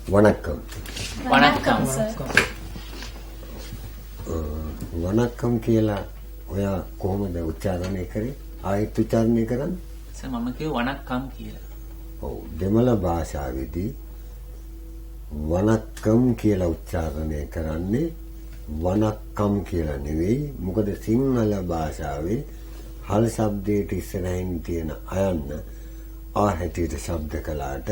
வணக்கம். வணக்கம் சார். වණක්කම් කියලා ඔයා කොහොමද උච්චාරණය කරේ? ආයෙත් උච්චාරණය කරන්න. සර් මම කිව්ව වණක්කම් කියලා. ඔව් දෙමළ භාෂාවේදී වණක්කම් කියලා උච්චාරණය කරන්නේ වණක්කම් කියලා නෙවෙයි. මොකද සිංහල භාෂාවේ හල් શબ્දයට ඉස්සරහින් තියෙන අයන්න ආ හැටියට શબ્ද කළාට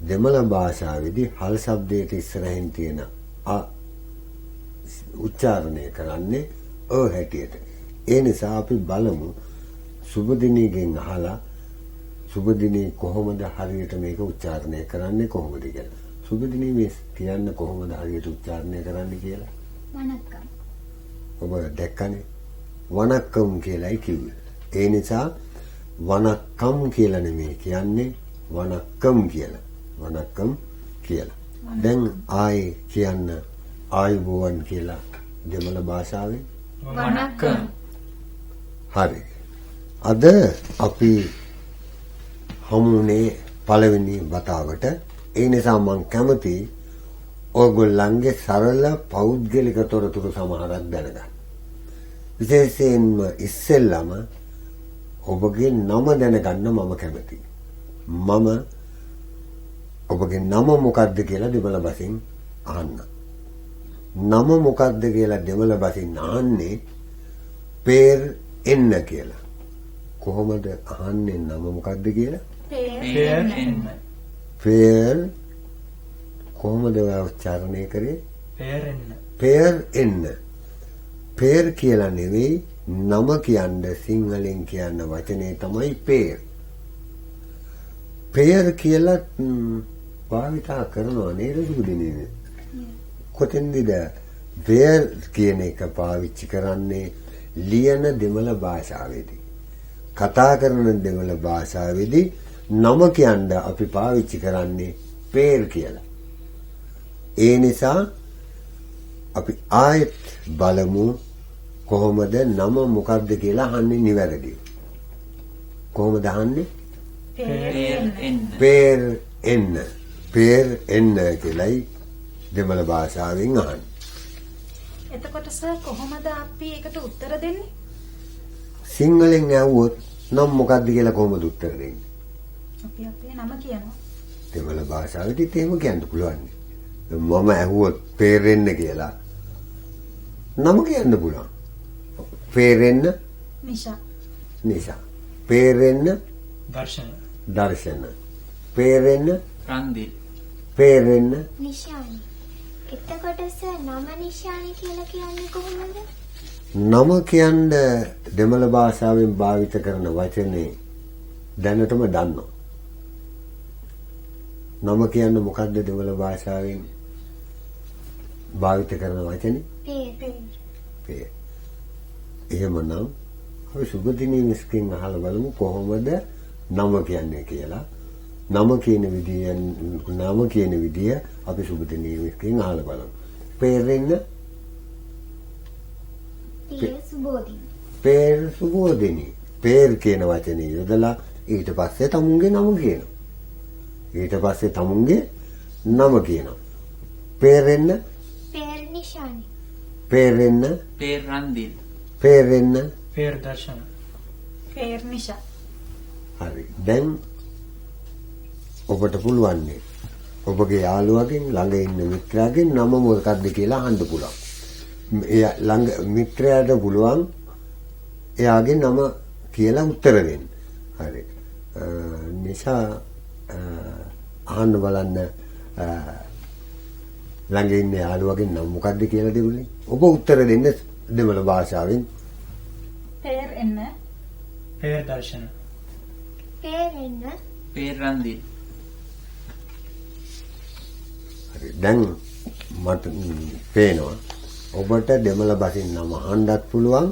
දෙමළ භාෂාවේදී හල් શબ્දයට ඉස්සරහින් තියෙන අ උච්චාරණය කරන්නේ අ හැටියට. ඒ නිසා අපි බලමු සුබදිනීගෙන් අහලා සුබදිනී කොහොමද හරියට මේක උච්චාරණය කරන්නේ කොහොමද කියලා. සුබදිනී මේ කියන්න කොහොමද හරියට උච්චාරණය කරන්නේ කියලා. වණක්කම්. ඔබ දැක්කනේ වණක්කම් කියලායි කිව්වේ. ඒ නිසා වණක්කම් කියලා නෙමෙයි කියන්නේ වණක්කම් කියලා. වණක්කම් කියලා. දැන් ආයේ කියන්න ආයුබෝවන් කියලා දෙමළ භාෂාවෙන් වණක්කම්. හරි. අද අපි හමුනේ පළවෙනි වතාවට. ඒ නිසා මම කැමති ඔයගොල්ලන්ගේ සරල පෞද්ගලික තොරතුරු සමහරක් දැනගන්න. විශේෂයෙන්ම ඉස්සෙල්ලාම ඔබගේ නම දැනගන්න මම කැමතියි. මම ඔබගේ නම මොකක්ද කියලා දෙමළ භාෂෙන් අහන්න. නම මොකක්ද කියලා දෙමළ භාෂෙන් අහන්නේ පෙර් එන්න කියලා. කොහොමද අහන්නේ නම මොකක්ද කියලා? පෙර් එන්න. පෙර් කොහොමද ඔයා උච්චාරණය කරේ? පෙර් එන්න. පෙර් එන්න. පෙර් කියලා නෙවෙයි නම කියන්නේ සිංහලෙන් කියන වචනේ තමයි පෙර්. පෙර් කියලා භාවිතා කරනවා නේද සුදුනේ? කොතෙන්ද පෙර් කියන එක පාවිච්චි කරන්නේ? ලියන දෙමළ භාෂාවේදී. කතා කරන දෙමළ භාෂාවේදී නම කියන්නේ අපි පාවිච්චි කරන්නේ පෙර් කියලා. ඒ නිසා අපි ආයෙත් බලමු කොහොමද නම මොකක්ද කියලා අහන්නේ නිවැරදිව. කොහොමද අහන්නේ? පෙර් එන්න. පෙර් එන්න. පෙර් එන්න කියලායි දෙමළ භාෂාවෙන් අහන්නේ. එතකොට සර් කොහොමද අපි ඒකට උත්තර දෙන්නේ? සිංහලෙන් ඇහුවොත් නම් මොකක්ද කියලා කොහොමද උත්තර දෙන්නේ? අපි අපේ නම කියනවා. දෙමළ භාෂාවෙදිත් එහෙම කියන්න පුළුවන්. මම ඇහුවොත් පෙර් එන්න කියලා නම කියන්න පුළුවන්. පෙර් එන්න නිෂා. නිසා. පෙර් එන්න දර්ශන. දර්ශන. පෙර් එන්න රන්දිල්. පෙර් එන්න නිශානි. එතකොට සර් නම නිශානි කියලා කියන්නේ කොහොමද? නම කියන්නේ දෙමළ භාෂාවෙන් භාවිත කරන වචනේ දැනටම දන්නවා. නම කියන්නේ මොකද්ද දෙමළ භාෂාවෙන් භාවිත කරන වචනේ? පෙර්. එහෙමනම් අපි සුබදිනී මිස්කින් අහලා බලමු කොහොමද නම කියන්නේ කියලා. නම කියන විදිය අපි සුබදිනී මිස්කින් අහලා බලමු. පෙර් එන්න පිය සුබෝධි. පෙර් සුබෝධිනී. පෙර් කියන වචනේ යොදලා ඊට පස්සේ තමුන්ගේ නම කියනවා. ඊට පස්සේ තමුන්ගේ නම කියනවා. පෙර් එන්න පෙර් නිශානි. පෙර් එන්න පෙර් රන්දිල්. පෙර් එන්න. පෙර් දර්ශන. පෙර් නිෂා. හරි. දැන් ඔබට පුළුවන් ඔබගේ යාළුවගෙන් ළඟ ඉන්න මිත්‍රාගෙන් නම මොකක්ද කියලා අහන්න පුළුවන්. එයා ළඟ මිත්‍රයාට පුළුවන් එයාගේ නම කියලා උත්තර දෙන්න. හරි. නිසා අහන්න බලන්න ළඟ ඉන්න යාළුවගෙන් නම මොකක්ද කියලා දෙන්නේ. ඔබ උත්තර දෙන්න දෙමළ භාෂාවෙන්. පෙර් එන්න. පෙර් දර්ශන. පෙර් එන්න. පෙර් රන්දිල්. හරි. දැන් මට පේනවා ඔබට දෙමළ භාෂෙන් නම අහන්නත් පුළුවන්.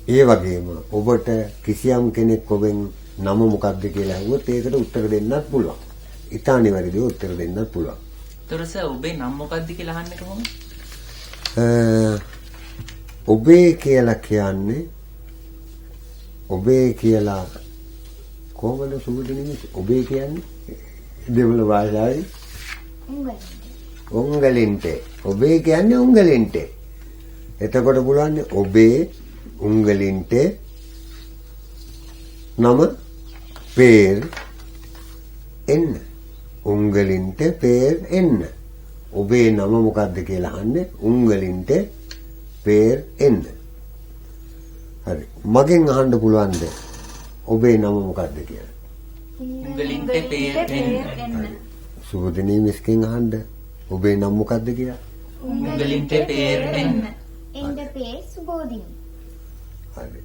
ඒ වගේම ඔබට කිසියම් කෙනෙක් ඔබෙන් නම මොකක්ද කියලා අහුවොත් ඒකට උත්තර දෙන්නත් පුළුවන්. ඉතා නිවැරදිව උත්තර දෙන්නත් පුළුවන්. ඒතර සර් ඔබේ නම මොකක්ද කියලා අහන්නේ කොහොමද? ඔබේ කියලා කියන්නේ ඔබේ කියලා කොහොමද සුමුදිනේ ඔබේ කියන්නේ දෙමළ භාෂාවේ උංගලින්ට. උංගලින්ට. ඔබේ කියන්නේ උංගලින්ට. එතකොට පුළුවන් ඔබේ උංගලින්ට නම පේර් එන්න. උංගලින්ට පේර් එන්න. ඔබේ නම මොකද්ද කියලා අහන්නේ උංගලින්ට පේර් එන්න. හරි. මගෙන් අහන්න පුළුවන්ද ඔබේ නම මොකද්ද කියලා? උංගලින්ට පේර් එන්න. සුබදිනී මිස්කෙන් අහන්න ඔබේ නම මොකද්ද කියලා? උංගලින්ට පේර් එන්න. එන්න පේ සුබෝදිනි. හරි.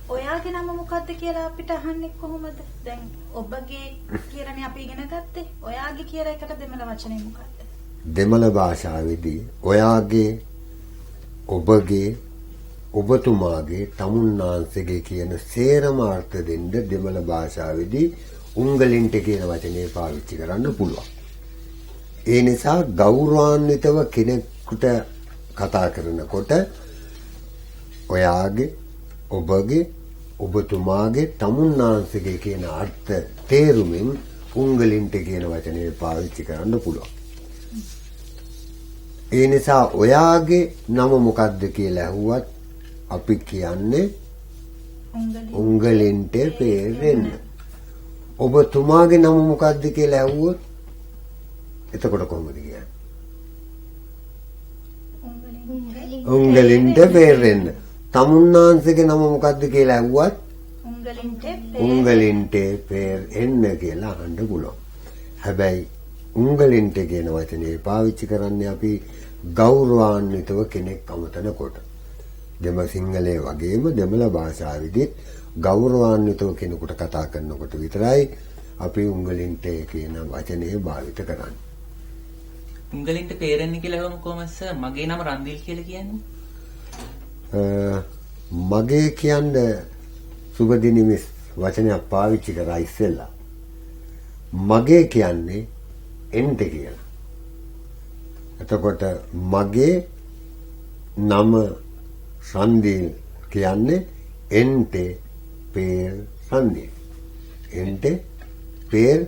ඔයාගේ නම මොකද්ද කියලා අපිට අහන්නේ කොහොමද? දැන් ඔබගේ කියලානේ අපි ඉගෙන ගත්තේ. ඔයාගේ කියලා එකට දෙමළ වචනේ මොකද්ද? දෙමළ භාෂාවේදී ඔයාගේ ඔබගේ ඔබතුමාගේ තමුන්නාන්සේගේ කියන සේරම අර්ථ දෙන්න දෙමළ භාෂාවේදී උංගලින්ට කියන වචනේ පාවිච්චි කරන්න පුළුවන්. ඒ නිසා ගෞරවාන්විතව කෙනෙකුට කතා කරනකොට ඔයාගේ ඔබගේ ඔබතුමාගේ තමුන්නාන්සේගේ කියන අර්ථ තේරුමින් උංගලින්ට කියන වචනේ පාවිච්චි කරන්න පුළුවන්. ඒ නිසා ඔයාගේ නම මොකද්ද කියලා අහුවත් අපි කියන්නේ උංගලින්ට පේරෙන්න. ඔබතුමාගේ නම මොකද්ද කියලා අහුවොත් එතකොට කොහොමද කියන්නේ? උංගලින්ට පේරෙන්න. තමුන්නාන්සේගේ නම මොකද්ද කියලා අහුවත් උංගලින්ට පේරෙන්න කියලා අහන්න පුළුවන්. හැබැයි උංගලින්ට කියන වචනේ පාවිච්චි කරන්නේ අපි ගෞරවාන්විතව කෙනෙක් අමතනකොට. දෙමළ සිංහලයේ වගේම දෙමළ භාෂාවෙදිත් ගෞරවාන්විතව කෙනෙකුට කතා කරනකොට විතරයි අපි උංගලින්ට කියන වචනේ භාවිත කරන්නේ. උංගලින්ට පේර් එන්න කියලා හවම කොහමද සර්? මගේ නම රන්දිල් කියලා කියන්නේ. මගේ කියන්නේ සුබදිනී වචනයක් පාවිච්චි කරා ඉස්සෙල්ලා. මගේ කියන්නේ එන්ට කියලා. එතකොට මගේ නම රන්දිල් කියන්නේ එන්ට පේර් රන්දිල්. එන්ට පේර්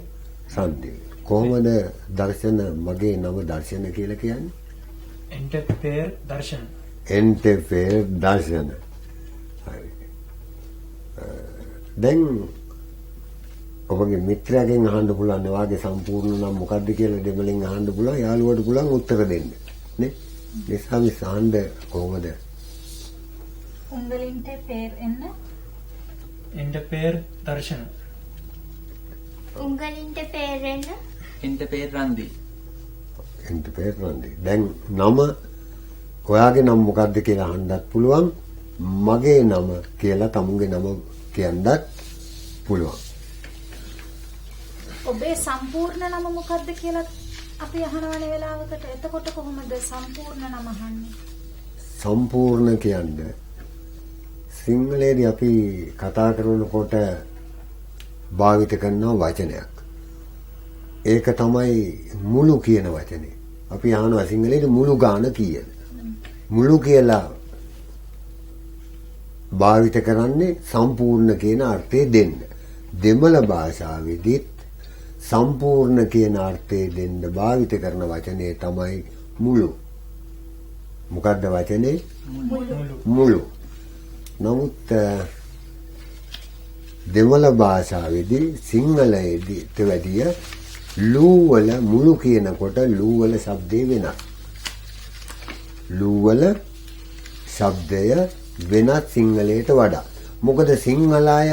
රන්දිල්. කොහොමද දර්ශන මගේ නම දර්ශන කියලා කියන්නේ? එන්ට පේර් දර්ශන. එන්ට පේර් දර්ශන. හරි. දැන් ඔබගේ මිත්‍රයාගෙන් අහන්න පුළුවන් වාගේ සම්පූර්ණ නම් මොකද්ද කියලා දෙමළෙන් අහන්න පුළුවන්. යාළුවට පුළුවන් උත්තර දෙන්න. නේ? නිසා මේ සාන්ද කොහොමද? උංගලින්ට පේර් එන්න. එන්ට පේර් දර්ශන. උංගලින්ට පේරෙන්න. එන්න පේර් රන්දිල්. එන්ට පේර් රන්දිල්. දැන් නම ඔයාගේ නම මොකද්ද කියලා අහන්නත් පුළුවන්. මගේ නම කියලා තමුන්ගේ නම කියන්නත් පුළුවන්. ඔබේ සම්පූර්ණ නම මොකද්ද කියලා අපි අහනවනේ වෙලාවකට. එතකොට කොහොමද සම්පූර්ණ නම අහන්නේ? සම්පූර්ණ කියන්නේ සිංහලයේදී අපි කතා කරනකොට භාවිත කරන වචනයක්. ඒක තමයි මුළු කියන වචනේ. අපි අහනවා සිංහලයේදී මුළු ගාන කීයද? මුළු කියලා භාවිත කරන්නේ සම්පූර්ණ කියන අර්ථය දෙන්න. දෙමළ භාෂාවේදී සම්පූර්ණ කියන අර්ථය දෙන්න භාවිත කරන වචනේ තමයි මුළු. මොකද්ද වචනේ? මුළු. නමුත් දෙමළ භාෂාවේදී සිංහලයේදී තවැඩිය ලූ වල මුළු කියනකොට ලූ වල શબ્දේ වෙනස්. ලූ වල શબ્දය වෙනස් සිංහලයට වඩා. මොකද සිංහල අය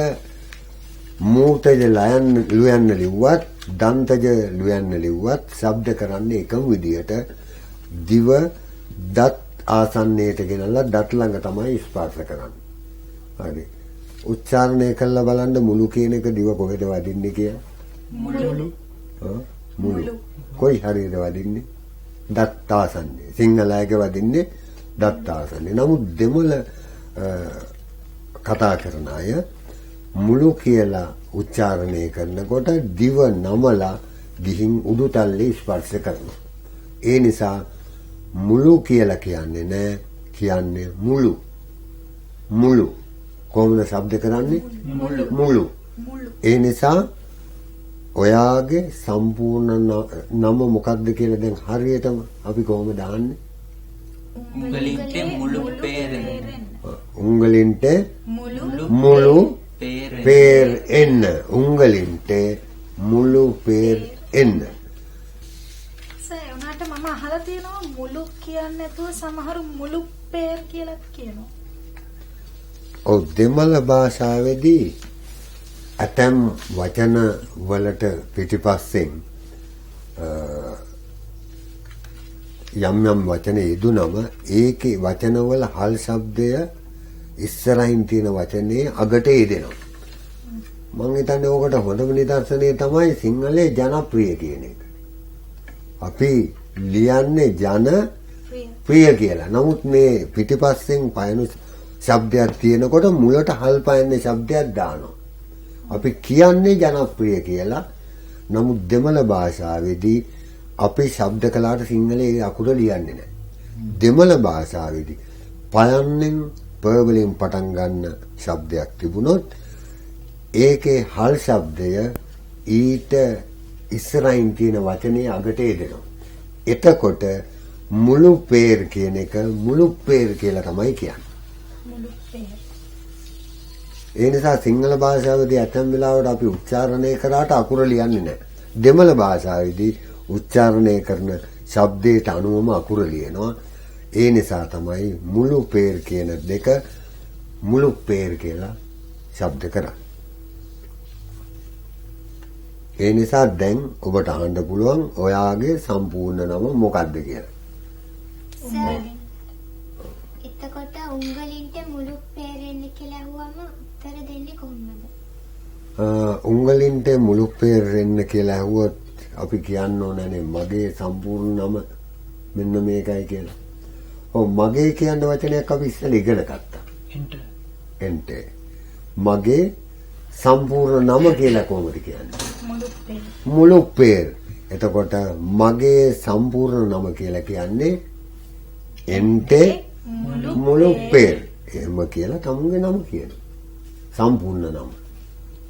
මූතජ ලයන්න ලිව්වත් දන්තජ ලියන්න ලිව්වත් શબ્ද කරන්නේ එකම විදියට දිව දත් ආසන්නයට ගෙනල්ලා දත් ළඟ තමයි ස්පර්ශ කරන්නේ. හරි. උච්චාරණය කළා බලන්න මුළු කියන එක දිව කොහෙද වදින්නේ කියලා? මුළු. කොයි හරියද වදින්නේ? දත් ආසන්නේ. සිංහලයක වදින්නේ දත් ආසන්නේ. නමුත් දෙමළ කතා කරන අය මුළු කියලා උච්චාරණය කරනකොට දිව නමලා ගිහින් උඩුතල්ලේ ස්පර්ශ කරනවා. ඒ නිසා මුළු කියලා කියන්නේ නෑ, කියන්නේ මුළු. මුළු. කොහොමද શબ્ද කරන්නේ? මුළු. ඒ නිසා ඔයාගේ සම්පූර්ණ නම මොකක්ද කියලා දැන් හරියටම අපි කොහොමද දාන්නේ? උංගලින්ට මුළු පේරෙන්න. උංගලින්ට මුළු මුළු පේරෙන්න. පේර් එන්න. උංගලින්ට මුළු පේර් එන්න. සර් උනාට මම අහලා තියෙනවා මුළු කියන්නේ නැතුව සමහරු මුළු පේර් කියලා කියනවා. ඔව් දෙමළ භාෂාවේදී ඇතම් වචන වලට පිටිපස්සෙන් යම් යම් වචන යෙදුනම ඒකේ වචනවල හල් શબ્දය ඉස්සරහින් තියෙන වචනේ අගට යෙදෙනවා. මම හිතන්නේ ඕකට හොඳම නිදර්ශනය තමයි සිංහලේ ජනප්‍රිය කියන එක. අපි ලියන්නේ ජන ප්‍රිය කියලා. නමුත් මේ පිටිපස්සෙන් පයන શબ્දයක් තියෙනකොට මුලට හල් පයන්නේ શબ્දයක් දානවා. අපි කියන්නේ ජනප්‍රිය කියලා. නමුත් දෙමළ භාෂාවේදී අපි ශබ්ද කලාට සිංහලේ අකුර ලියන්නේ නැහැ. දෙමළ භාෂාවේදී පයන්නෙන් පර්වලින් පටන් ගන්න ශබ්දයක් තිබුණොත් ඒකේ හල් ශබ්දය ඊට ඉස්සරහින් තියෙන වචනේ අගට එදෙනවා. එතකොට මුළු පේර් කියන එක මුළු පේර් කියලා තමයි කියන්නේ. මුළු පේර්. ඒ නිසා සිංහල භාෂාවේදී ඇතැම් වෙලාවට අපි උච්චාරණය කරාට අකුර ලියන්නේ නැහැ. දෙමළ භාෂාවේදී උච්චාරණය කරන ශබ්දයට අනුවම අකුර ලියනවා. ඒ නිසා තමයි මුළු පේර් කියන දෙක මුළු පේර් කියලා ශබ්ද කරන්නේ. ඒ නිසා දැන් ඔබට අහන්න පුළුවන් ඔයාගේ සම්පූර්ණ නම මොකක්ද කියලා. සර් එතකොට උංගලින්ට මුළු පේරෙන්න කියලා අහුවම උත්තර දෙන්නේ කොහොමද? උංගලින්ට මුළු පේර් එන්න කියලා අහුවොත් අපි කියන්න ඕනනේ මගේ සම්පූර්ණ නම මෙන්න මේකයි කියලා. ඔව් මගේ කියන වචනයක් අපි ඉස්සෙල්ලා ඉගෙන ගත්තා. එන්ටර්. මගේ සම්පූර්ණ නම කියලා කොහොමද කියන්නේ? මුළු පේර්. මුළු පේර්. එතකොට මගේ සම්පූර්ණ නම කියලා කියන්නේ එන්ටේ මුළු පේර්. එහෙම කියලා තමුන්ගේ නම කියනවා. සම්පූර්ණ නම.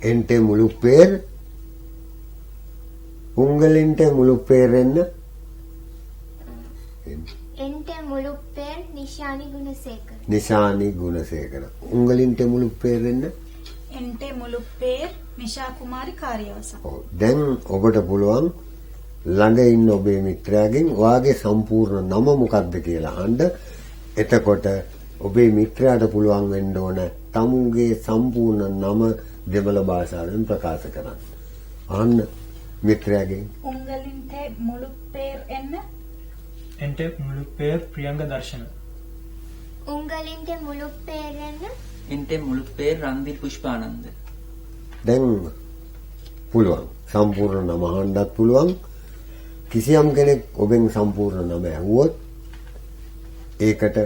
එන්ටේ මුළු පේර්. උංගලින්ට මුළු පේර් එන්න. එන්ට මුළු පේර් නිශානි ගුණසේකර. නිශානි ගුණසේකර. උංගලින්ට මුළු පේර් එන්න. එන්ටේ මුළු පේර් නිශා කුමාරි කාර්යවසම්. ඔව් දැන් ඔබට පුළුවන් ළඟ ඉන්න ඔබේ මිත්‍රයාගෙන් ඔයාගේ සම්පූර්ණ නම මොකක්ද කියලා අහන්න. එතකොට ඔබේ මිත්‍රයාට පුළුවන් වෙන්න ඕන තමුන්ගේ සම්පූර්ණ නම දෙමළ භාෂාවෙන් ප්‍රකාශ කරන්න. අහන්න මිත්‍රයාගෙන්. උංගලින්ට මුළු පේර් එන්න. එන්ට මුළු පේර් ප්‍රියංග දර්ශන. උංගලින්ට මුළු පේරෙන්න. එන්ට මුළු පේර් රන්දිල් පුෂ්පානන්ද. දැන් පුළුවන් සම්පූර්ණ නම අහන්නත් පුළුවන්. කිසියම් කෙනෙක් ඔබෙන් සම්පූර්ණ නම ඇහුවොත් ඒකට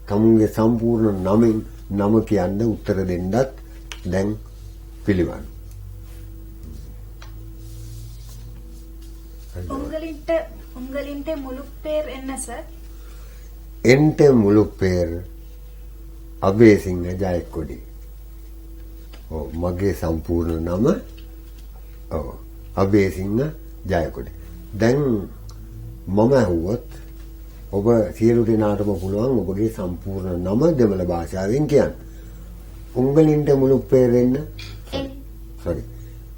තමුන්ගේ සම්පූර්ණ නමින් නම කියන්න උත්තර දෙන්නත් දැන් පිළිවන්. උංගලින්ට මුළු පේර් එන්න සර්. එන්ට මුළු පේර් අබේසිංහ ජයකොඩි. ඔව් මගේ සම්පූර්ණ නම ඔව් අබේසිංහ ජයකොඩි. දැන් මම ඇහුවොත් ඔබ සියලු දෙනාටම පුළුවන් ඔබගේ සම්පූර්ණ නම දෙමළ භාෂාවෙන් කියන්න. උංගලින්ට මුළු පේර් එන්න. sorry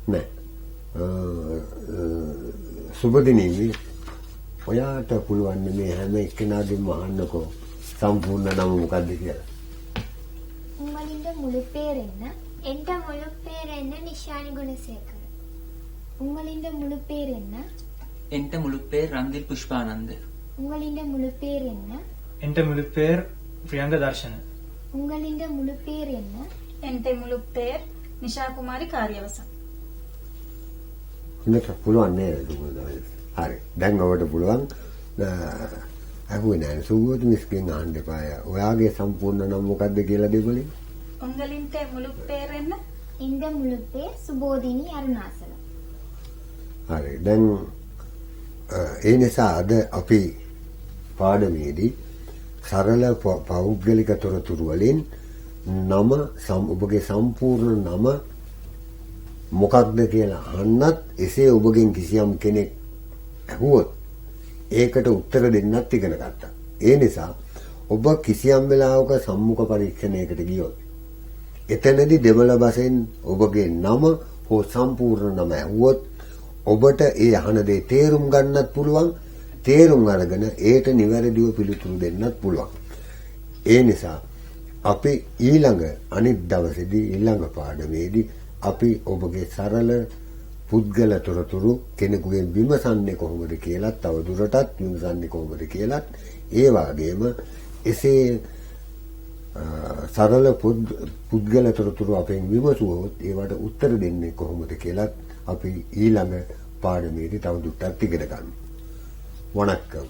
නෑ සුබදිනී ඔයාට පුළුවන් මේ හැම එක්කෙනාගෙන්ම අහන්නකෝ සම්පූර්ණ නම මොකද්ද කියලා. උංගලින්ට මුළු පේරෙන්න. එන්ට මුළු පේරෙන්න නිශානි ගුණසේකර. උංගලින්ට මුළු පේරෙන්න. එන්ට මුළු පේර් රන්දිල් පුෂ්පානන්ද. උංගලින්ට මුළු පේරෙන්න. එන්ට මුළු පේර් ප්‍රියංග දර්ශන. උංගලින්ට මුළු පේරෙන්න. එන්ටේ මුළු පේර් නිශා කුමාරි කාර්යවසම්. හොඳට පුළුවන් නේද? හරි. දැන් ඔබට පුළුවන් අහුවේ නෑ සුබෝධ මිස්ගෙන් අහන්න එපා. ඔයාගේ සම්පූර්ණ නම මොකද්ද කියලා දෙපොලින්. උංගලින්ට මුළු පේර් එන්න. ඉන්ද මුළු පේර් සුබෝධිනී අරුණාසල. හරි. දැන් ඒ නිසා අද අපි පාඩමේදී සරල පෞද්ගලික තොරතුරු වලින් නම ඔබගේ සම්පූර්ණ නම මොකක්ද කියලා අහන්නත් එසේ ඔබගෙන් කිසියම් කෙනෙක් ඇහුවොත් ඒකට උත්තර දෙන්නත් ඉගෙන ගත්තා. ඒ නිසා ඔබ කිසියම් වෙලාවක සම්මුඛ පරීක්ෂණයකට ගියොත් එතනදී දෙමළ වශයෙන් ඔබගේ නම හෝ සම්පූර්ණ නම ඇහුවොත් ඔබට ඒ අහන දේ තේරුම් ගන්නත් පුළුවන්. තේරුම් අරගෙන ඒට නිවැරදිව පිළිතුරු දෙන්නත් පුළුවන්. ඒ නිසා අපි ඊළඟ අනිත් දවසේදී ඊළඟ පාඩමේදී අපි ඔබගේ සරල පුද්ගල තොරතුරු කෙනෙකුගෙන් විමසන්නේ කොහොමද කියලා තව දුරටත් විමසන්නේ කොහොමද කියලා ඒ වගේම එසේ සරල පුද්ගල තොරතුරු අපෙන් විමසුවොත් ඒවට උත්තර දෙන්නේ කොහොමද කියලා අපි ඊළඟ පාඩමේදී තව දුරටත් ඉගෙන ගන්නවා. වණක්කම්.